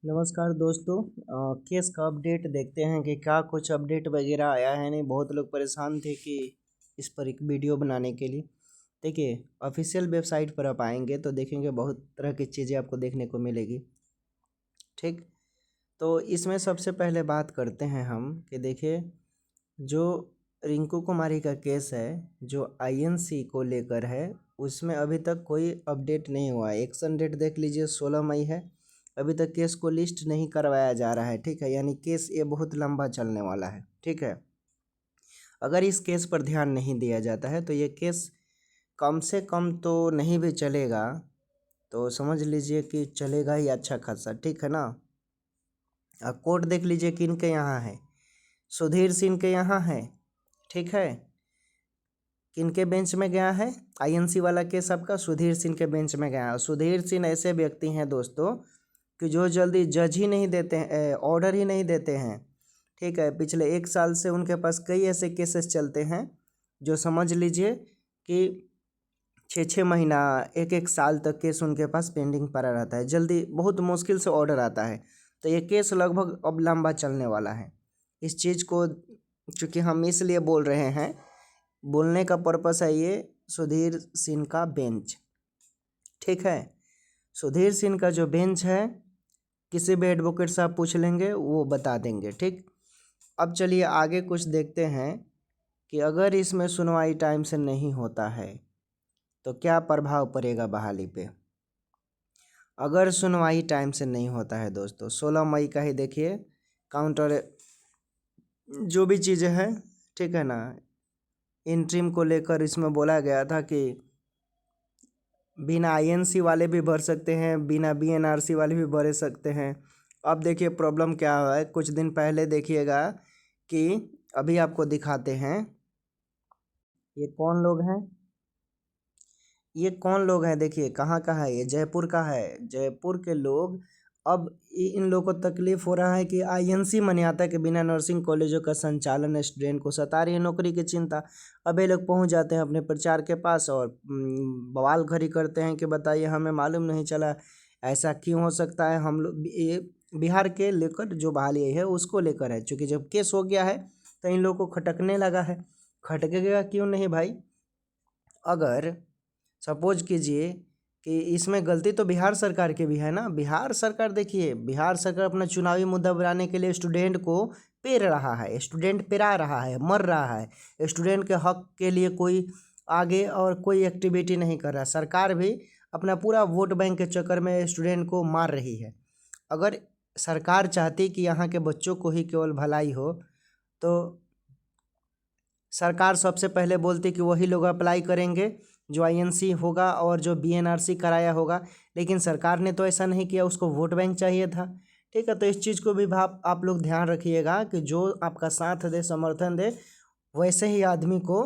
नमस्कार दोस्तों। केस का अपडेट देखते हैं कि क्या कुछ अपडेट वगैरह आया है। नहीं, बहुत लोग परेशान थे कि इस पर एक वीडियो बनाने के लिए। देखिए, ऑफिशियल वेबसाइट पर आप आएंगे तो देखेंगे बहुत तरह की चीज़ें आपको देखने को मिलेगी। ठीक, तो इसमें सबसे पहले बात करते हैं हम कि देखिए, जो रिंकू कुमारी का केस है जो आईएनसी को लेकर है, उसमें अभी तक कोई अपडेट नहीं हुआ है। एक्शन डेट देख लीजिए, 16 मई है। अभी तक केस को लिस्ट नहीं करवाया जा रहा है। ठीक है, यानी केस ये बहुत लंबा चलने वाला है। ठीक है, अगर इस केस पर ध्यान नहीं दिया जाता है तो ये केस कम से कम तो नहीं भी चलेगा तो समझ लीजिए कि चलेगा ही अच्छा खासा। ठीक है ना। कोर्ट देख लीजिए किन के यहाँ है, सुधीर सिंह के यहाँ है। ठीक है, किन के बेंच में गया है आईएनसी वाला केस आपका, सुधीर सिंह के बेंच में गया है। सुधीर सिंह ऐसे व्यक्ति हैं दोस्तों कि जो जल्दी जज ही नहीं देते हैं, ऑर्डर ही नहीं देते हैं। ठीक है, पिछले 1 साल से उनके पास कई ऐसे केसेस चलते हैं जो समझ लीजिए कि 6 6 महीना 1 1 साल तक केस उनके पास पेंडिंग पड़ा रहता है। जल्दी बहुत मुश्किल से ऑर्डर आता है। तो ये केस लगभग अब लंबा चलने वाला है। इस चीज़ को चूँकि हम इसलिए बोल रहे हैं, बोलने का पर्पस है ये सुधीर सिंह का बेंच। ठीक है, सुधीर सिंह का जो बेंच है, किसी भी एडवोकेट साहब पूछ लेंगे वो बता देंगे। ठीक, अब चलिए आगे कुछ देखते हैं कि अगर इसमें सुनवाई टाइम से नहीं होता है तो क्या प्रभाव पड़ेगा बहाली पे। अगर सुनवाई टाइम से नहीं होता है दोस्तों, 16 मई का ही देखिए काउंटर जो भी चीज़ें हैं, ठीक है ना, इंट्रीम को लेकर इसमें बोला गया था कि बिना आईएनसी वाले भी भर सकते हैं, बिना बीएनआरसी वाले भी भर सकते हैं। अब देखिए प्रॉब्लम क्या है। कुछ दिन पहले देखिएगा कि अभी आपको दिखाते हैं ये कौन लोग हैं। ये कौन लोग हैं, देखिए कहाँ का है, ये जयपुर का है। जयपुर के लोग, अब इन लोगों को तकलीफ हो रहा है कि आईएनसी मान्यता के बिना नर्सिंग कॉलेजों का संचालन स्टूडेंट को सता रही है नौकरी की चिंता। अब ये लोग पहुंच जाते हैं अपने प्रचार के पास और बवाल खड़ी करते हैं कि बताइए हमें मालूम नहीं चला, ऐसा क्यों हो सकता है। हम लोग ये बिहार के लेकर जो बहाली है उसको लेकर है, चूँकि जब केस हो गया है तो इन लोगों को खटकने लगा है। खटकेगा क्यों नहीं भाई। अगर सपोज कीजिए कि इसमें गलती तो बिहार सरकार की भी है ना। बिहार सरकार, देखिए बिहार सरकार अपना चुनावी मुद्दा बनाने के लिए स्टूडेंट को पेर रहा है, स्टूडेंट पेरा रहा है, मर रहा है। स्टूडेंट के हक के लिए कोई आगे और कोई एक्टिविटी नहीं कर रहा। सरकार भी अपना पूरा वोट बैंक के चक्कर में स्टूडेंट को मार रही है। अगर सरकार चाहती कि यहाँ के बच्चों को ही केवल भलाई हो तो सरकार सबसे पहले बोलती कि वही लोग अप्लाई करेंगे जो आईएनसी होगा और जो बीएनआरसी कराया होगा। लेकिन सरकार ने तो ऐसा नहीं किया, उसको वोट बैंक चाहिए था। ठीक है, तो इस चीज़ को भी आप लोग ध्यान रखिएगा कि जो आपका साथ दे, समर्थन दे, वैसे ही आदमी को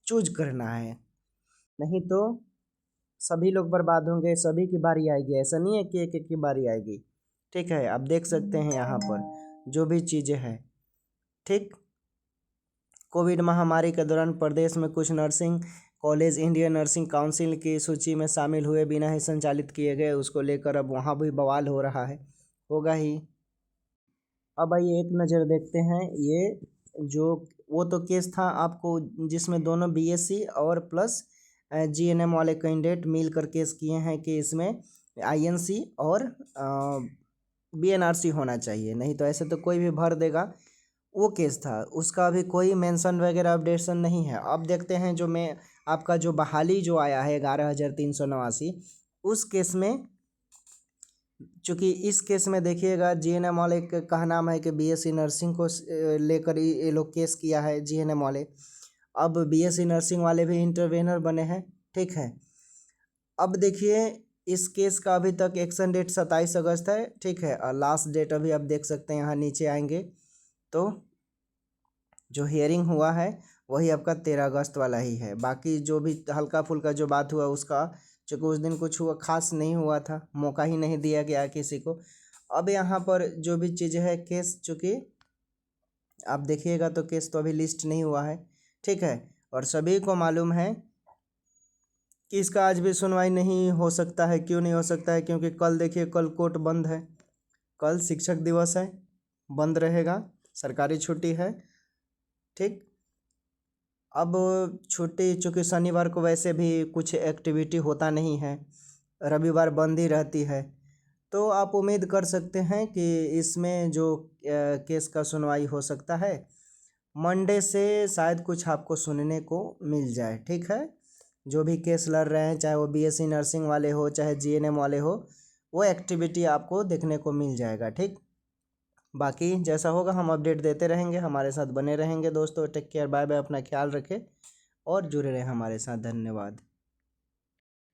चूज करना है। नहीं तो सभी लोग बर्बाद होंगे, सभी की बारी आएगी। ऐसा नहीं है कि एक एक की बारी आएगी। ठीक है, आप देख सकते हैं यहाँ पर जो भी चीज़ें हैं। ठीक, कोविड महामारी के दौरान प्रदेश में कुछ nursing college Indian nursing council की सूची में शामिल हुए बिना ही संचालित किए गए, उसको लेकर अब वहाँ भी बवाल हो रहा है, होगा ही। अब आइए एक नज़र देखते हैं ये जो वो तो केस था आपको जिसमें दोनों बीएससी और प्लस जीएनएम वाले कैंडिडेट मिलकर केस किए हैं कि इसमें आईएनसी और बीएनआरसी होना चाहिए, नहीं तो ऐसे तो कोई भी भर देगा। वो केस था, उसका अभी कोई मेंशन वगैरह अपडेशन नहीं है। अब देखते हैं जो मैं आपका जो बहाली जो आया है 11,389, उस केस में, चूँकि इस केस में देखिएगा जीएनएम वाले का नाम है कि बीएससी नर्सिंग को लेकर ये लोग केस किया है जीएनएम वाले। अब बीएससी नर्सिंग वाले भी इंटरवेनर बने हैं। ठीक है, अब देखिए इस केस का अभी तक एक्शन डेट 27 अगस्त है। ठीक है, और लास्ट डेट अभी आप देख सकते हैं, यहाँ नीचे आएंगे तो जो हियरिंग हुआ है वही आपका 13 अगस्त वाला ही है। बाकी जो भी हल्का फुल्का जो बात हुआ उसका, चूँकि उस दिन कुछ हुआ खास नहीं हुआ था, मौका ही नहीं दिया गया किसी को। अब यहाँ पर जो भी चीज़ें है केस, चूँकि आप देखिएगा तो केस तो अभी लिस्ट नहीं हुआ है। ठीक है, और सभी को मालूम है कि इसका आज भी सुनवाई नहीं हो सकता है। क्यों नहीं हो सकता है, क्योंकि कल देखिए कल कोर्ट बंद है। कल शिक्षक दिवस है, बंद रहेगा, सरकारी छुट्टी है। ठीक, अब छुट्टी चूँकि शनिवार को वैसे भी कुछ एक्टिविटी होता नहीं है, रविवार बंद ही रहती है, तो आप उम्मीद कर सकते हैं कि इसमें जो केस का सुनवाई हो सकता है मंडे से शायद कुछ आपको सुनने को मिल जाए। ठीक है, जो भी केस लड़ रहे हैं, चाहे वो बीएससी नर्सिंग वाले हो चाहे जीएनएम वाले हो, वो एक्टिविटी आपको देखने को मिल जाएगा। ठीक, बाकी जैसा होगा हम अपडेट देते रहेंगे, हमारे साथ बने रहेंगे दोस्तों। टेक केयर, बाय बाय, अपना ख्याल रखें और जुड़े रहें हमारे साथ। धन्यवाद।